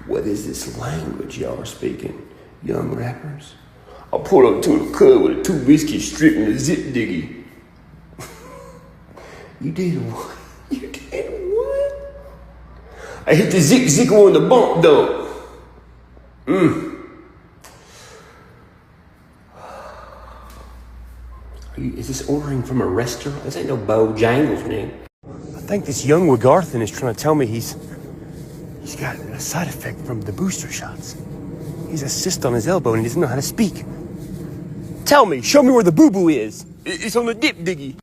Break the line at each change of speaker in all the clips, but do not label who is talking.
What is this language y'all are speaking, young rappers? I pulled up to the club with a 2 biscuit strip and a zip diggy. You did what? You did what? I hit the zig on the bump though. Is this ordering from a restaurant? This ain't no Bojangles, man. I think this young Wigarthan is trying to tell me he's got a side effect from the booster shots. He's a cyst on his elbow and he doesn't know how to speak. Tell me, show me where the boo-boo is. It's on the dip diggy.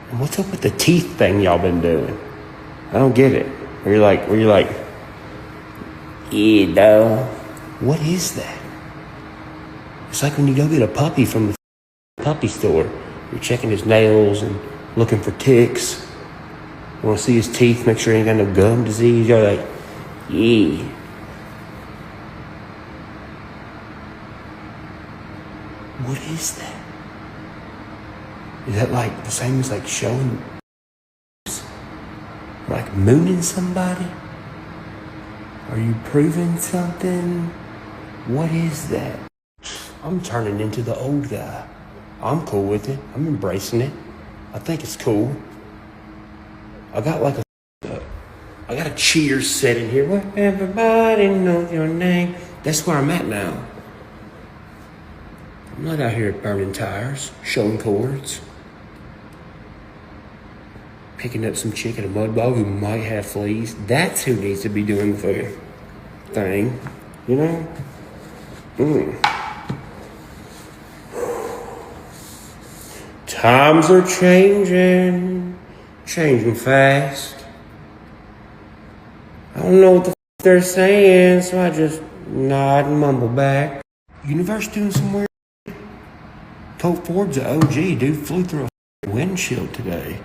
And what's up with the teeth thing y'all been doing? I don't get it. Where you're like, yeah, dog. What is that? It's like when you go get a puppy from the puppy store. You're checking his nails and looking for ticks. You want to see his teeth, make sure he ain't got no gum disease. You're like, yeah. What is that? Is that like the same as like showing, like mooning somebody? Are you proving something? What is that? I'm turning into the old guy. I'm cool with it. I'm embracing it. I think it's cool. I got a cheers set in here. Where everybody knows your name. That's where I'm at now. I'm not out here burning tires, showing chords, picking up some chick in a mud bog who might have fleas. That's who needs to be doing the fucking thing, you know? Times are changing fast. I don't know what the they're saying, so I just nod and mumble back. Universe doing some weird. Told Ford's an OG, dude. Flew through a windshield today.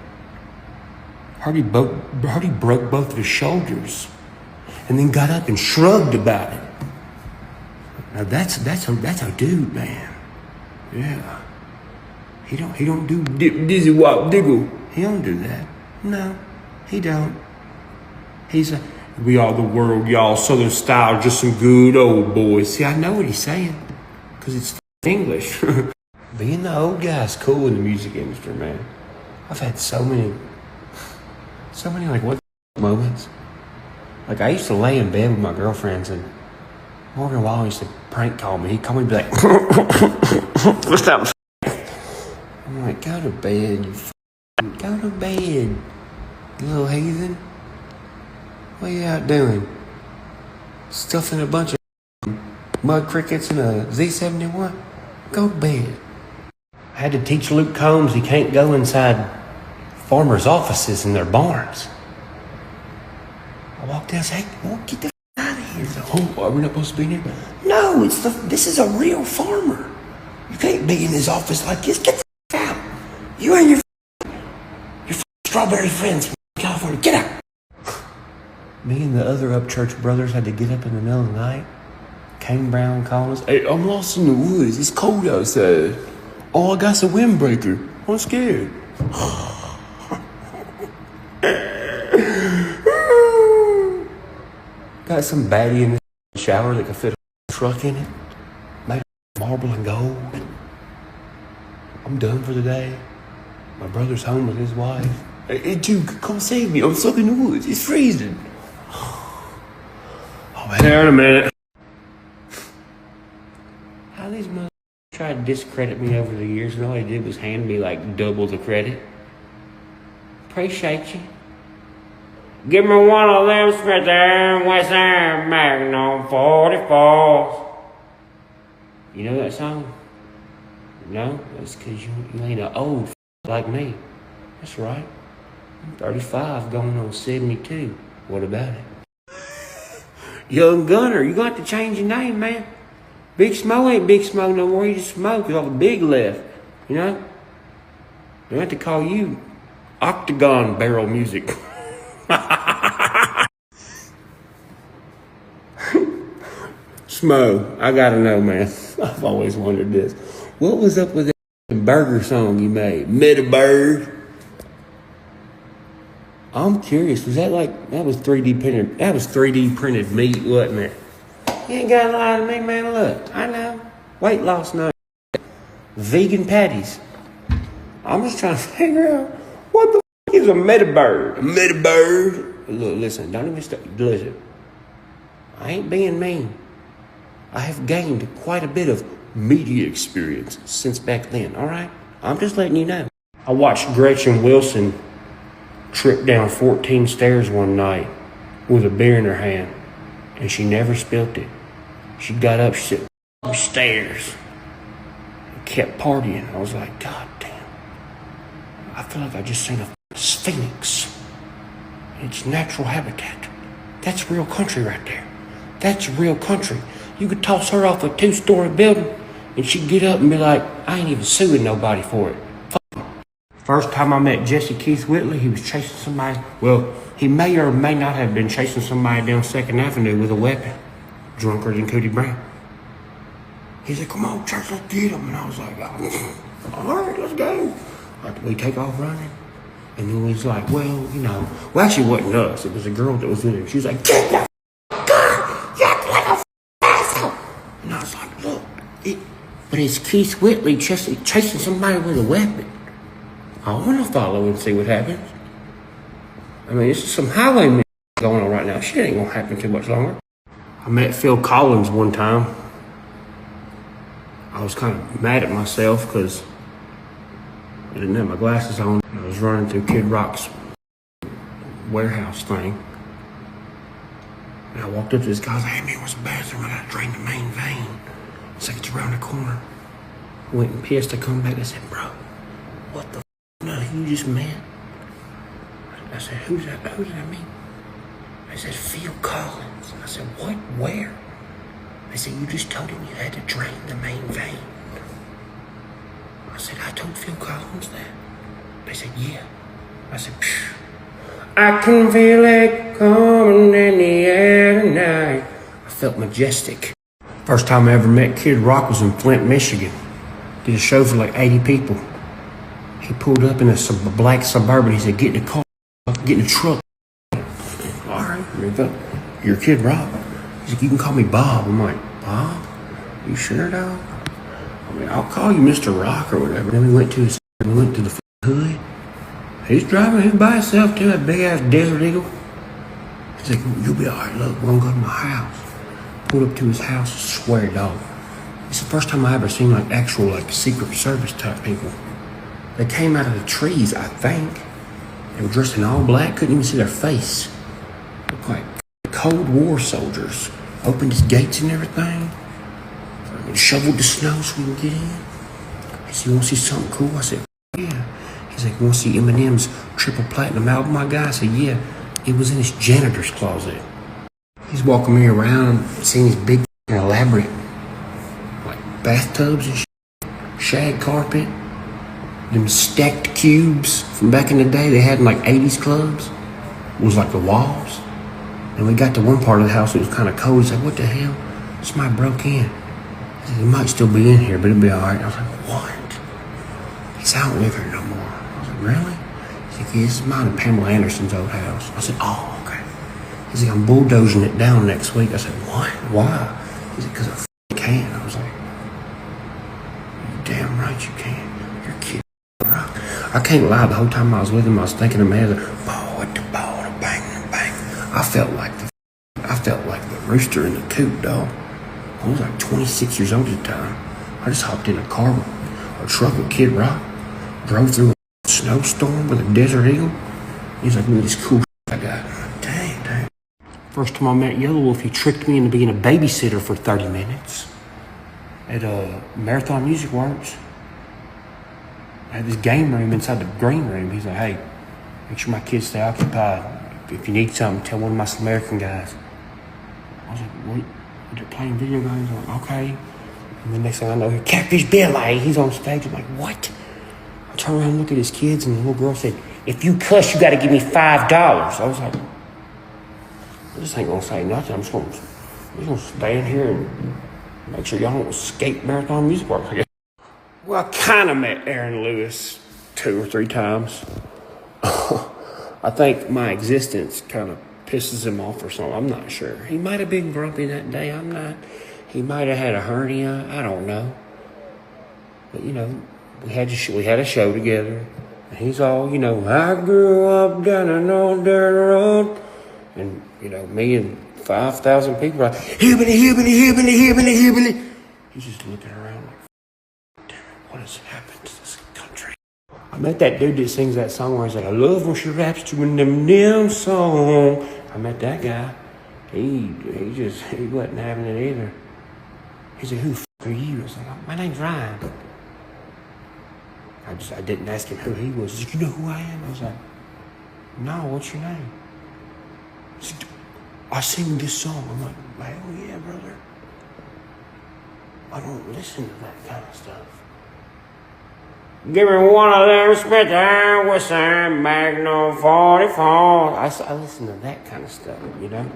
Hardy broke both of his shoulders, and then got up and shrugged about it. Now that's a dude, man. Yeah. He don't do dizzy wop diggle. He don't do that. No, he don't. We are the world, y'all. Southern style, just some good old boys. See, I know what he's saying, because it's English. Being the old guy's cool in the music industry, man. I've had so many like what moments. Like I used to lay in bed with my girlfriends and Morgan Wall used to prank call me. He'd call me and be like, what's that? I'm like, go to bed, go to bed, you little heathen. What are you out doing? Stuffing a bunch of mud crickets in a Z71? Go to bed. I had to teach Luke Combs he can't go inside farmers' offices in their barns. I walked in and said, hey, get the out of here. Oh, are we not supposed to be in here? No, this is a real farmer. You can't be in his office like this. Get the out. You and your strawberry friends from California. Get out. Me and the other Upchurch brothers had to get up in the middle of the night. Kane Brown called us. Hey, I'm lost in the woods. It's cold outside. Oh, I got a windbreaker. I'm scared. Got some baddie in the shower that could fit a truck in it. Made of marble and gold. I'm done for the day. My brother's home with his wife. Hey, dude, come save me. I'm stuck in the woods. It's freezing. I'll be there in a minute. How these motherfuckers tried to discredit me over the years, and all they did was hand me like double the credit. Appreciate you. Give me one of them Smith and Wesson Magnum 44s. You know that song? No? That's because you ain't an old like me. That's right. I'm 35 going on 72. What about it? Young Gunner, you got to change your name, man. Big Smo ain't Big Smo no more. You just smoke with all the big left. You know? They have to call you Octagon Barrel Music. Smo, I gotta know, man. I've always wondered this. What was up with that burger song you made? Metaburg. I'm curious, was that like, that was 3D printed, that was 3D printed meat, wasn't it? You ain't got to lie to me, man. Look, I know. Weight loss now. Vegan patties. I'm just trying to figure out what the f*** is a metabird. A metabird. Look, listen, don't even start. Listen, I ain't being mean. I have gained quite a bit of media experience since back then, all right? I'm just letting you know. I watched Gretchen Wilson trip down 14 stairs one night with a beer in her hand, and she never spilt it. She got up, she said, stairs, and kept partying. I was like, God damn. I feel like I just seen a phoenix in its natural habitat. That's real country right there. That's real country. You could toss her off a 2-story building, and she'd get up and be like, I ain't even suing nobody for it. First time I met Jesse Keith Whitley, he was chasing somebody. Well, he may or may not have been chasing somebody down 2nd Avenue with a weapon, drunker than Cootie Brown. He said, come on, church, let's get him. And I was like, all right, let's go. We take off running. And then he's like, well, you know. Well, actually, it wasn't us. It was a girl that was with him. She was like, get the gun! You act like a asshole! And I was like, look, but it's Keith Whitley chasing somebody with a weapon. I want to follow and see what happens. I mean, this is some highwayman going on right now. Shit ain't going to happen too much longer. I met Phil Collins one time. I was kind of mad at myself because I didn't have my glasses on. I was running through Kid Rock's warehouse thing. And I walked up to this guy. I was like, hey man, what's the bathroom? I got to drain the main vein. It's like it's around the corner. I went and pissed. I come back. I said, bro, what the no, you just met? I said, who did I meet? I said, Phil Collins. I said, what? Where? I said, you just told him you had to drain the main vein. I said, I told Phil Collins that. They said, yeah. I said, phew. I can feel it coming in the air tonight. I felt majestic. First time I ever met Kid Rock was in Flint, Michigan. Did a show for like 80 people. He pulled up in a black Suburban. He said, get in the car, get in the truck. All right, you're Kid Rock. He's like, you can call me Bob. I'm like, Bob? You sure, dog? I mean, I'll call you Mr. Rock or whatever. Then we went to the hood. He's driving him by himself to that big-ass Desert Eagle. He's like, you'll be all right. Look, we're going to go to my house. Pulled up to his house, swear dog. It's the first time I ever seen like actual like Secret Service type people. They came out of the trees, I think. They were dressed in all black, couldn't even see their face. Looked like Cold War soldiers. Opened his gates and everything. Shoveled the snow so we can get in. He said, you want to see something cool? I said, yeah. He's like, you want to see Eminem's triple platinum album, my guy? I said, yeah. It was in his janitor's closet. He's walking me around, seeing these big elaborate like bathtubs and shag carpet. Them stacked cubes from back in the day they had in like 80s clubs. It was like the walls. And we got to one part of the house, it was kind of cold. He's like, what the hell? Somebody broke in. He said, it might still be in here, but it'll be all right. I was like, what? He said, I don't live here no more. I was like, really? He's like, yeah, this is mine and Pamela Anderson's old house. I said, oh, okay. He's like, I'm bulldozing it down next week. I said, what? Why? He said, because I can. I was like, you damn right you can. You're kidding. I can't lie, the whole time I was with him, I was thinking in my head, ball, bang, bang. I felt like the rooster in the coop, dog. I was like 26 years old at the time. I just hopped in a truck with Kid Rock, drove through a snowstorm with a Desert Eagle. He's like, look at this cool I got. I'm like, dang. First time I met Yellow Wolf, he tricked me into being a babysitter for 30 minutes at Marathon Music Works. I had this game room inside the green room. He's like, hey, make sure my kids stay occupied. If you need something, tell one of my Samaritan guys. I was like, what? They're playing video games? I'm like, okay. And the next thing I know, Catfish Billy, he's on stage. I'm like, what? I turn around and look at his kids, and the little girl said, if you cuss, you got to give me $5. I was like, this ain't going to say nothing. I'm just going to stay in here and make sure y'all don't escape Marathon Music Works, I guess. Well, I kind of met Aaron Lewis 2 or 3 times. I think my existence kind of pisses him off or something. I'm not sure. He might have been grumpy that day. I'm not. He might have had a hernia. I don't know. But, you know, we had a show together. And he's all, you know, I grew up down an old dirt road. And, you know, me and 5,000 people are like, hibbity, hibbity, hibbity, hibbity, hibbity. He's just looking around like, damn it, what has happened to this country? I met that dude that sings that song where he's like, I love when she raps to a damn song. I met that guy. He wasn't having it either. He said, who the f*** are you? I was like, my name's Ryan. I didn't ask him who he was. He said, you know who I am? I was like, no, what's your name? He said, I sing this song. I'm like, hell yeah, brother. I don't listen to that kind of stuff. Give me one of them spit down with some Magnum 44. I listen to that kind of stuff, you know?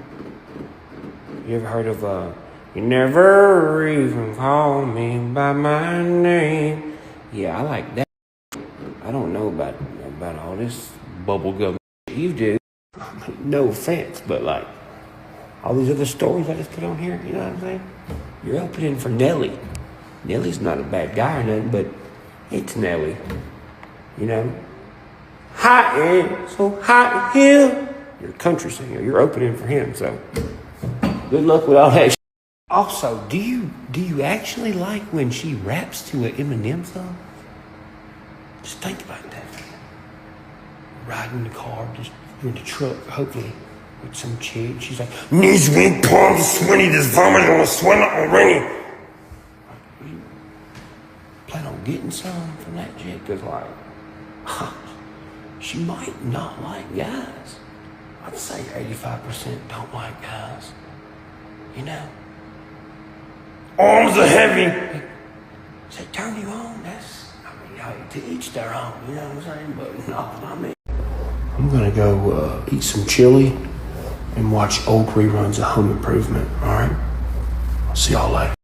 You ever heard of, you never even call me by my name? Yeah, I like that. I don't know about all this bubblegum you do. No offense, but like, all these other stories I just put on here, you know what I'm saying? You're opening for Nelly. Nelly's not a bad guy or nothing, but it's Nelly. You know? Hot in, so hot here. You're a country singer. You're opening for him, so good luck with all that. Also, do you actually like when she raps to an Eminem song? Just think about that. Riding in the car, just in the truck, hopefully, with some chick. She's like, knees weak, palms sweaty, this vomit on a sweat already. You plan on getting some from that chick? Because, like, she might not like guys. I'd say 85% don't like guys. You know? Arms are heavy. Say, turn you on. To each their own, you know what I'm saying? But no, not me. I'm gonna go eat some chili and watch old reruns of Home Improvement, alright? I'll see y'all later.